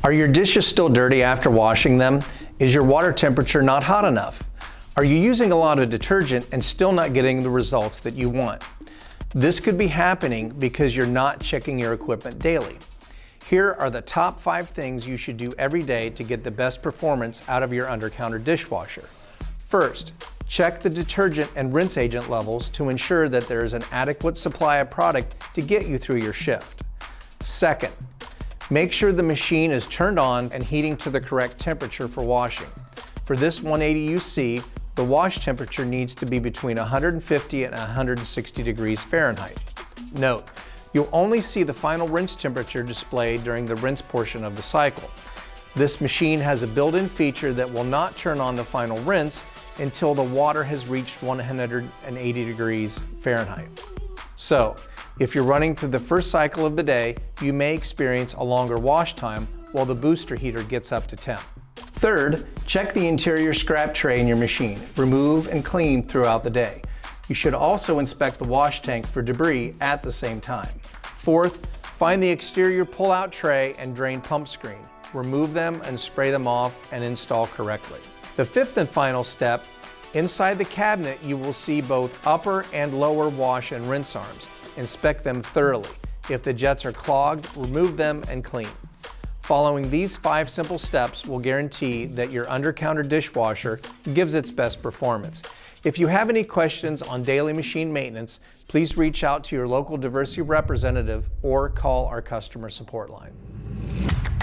Are your dishes still dirty after washing them? Is your water temperature not hot enough? Are you using a lot of detergent and still not getting the results that you want? This could be happening because you're not checking your equipment daily. Here are the top 5 things you should do every day to get the best performance out of your Undercounter dishwasher. First, check the detergent and rinse agent levels to ensure that there is an adequate supply of product to get you through your shift. Second, make sure the machine is turned on and heating to the correct temperature for washing. For this 180 UC, the wash temperature needs to be between 150 and 160 degrees Fahrenheit. Note, you'll only see the final rinse temperature displayed during the rinse portion of the cycle. This machine has a built-in feature that will not turn on the final rinse until the water has reached 180 degrees Fahrenheit. So, if you're running through the first cycle of the day, you may experience a longer wash time while the booster heater gets up to temp. Third, check the interior scrap tray in your machine. Remove and clean throughout the day. You should also inspect the wash tank for debris at the same time. Fourth, find the exterior pull-out tray and drain pump screen. Remove them and spray them off and install correctly. The fifth and final step, inside the cabinet you will see both upper and lower wash and rinse arms. Inspect them thoroughly. If the jets are clogged, remove them and clean. Following these 5 simple steps will guarantee that your Undercounter dishwasher gives its best performance. If you have any questions on daily machine maintenance, please reach out to your local Diversey representative or call our customer support line.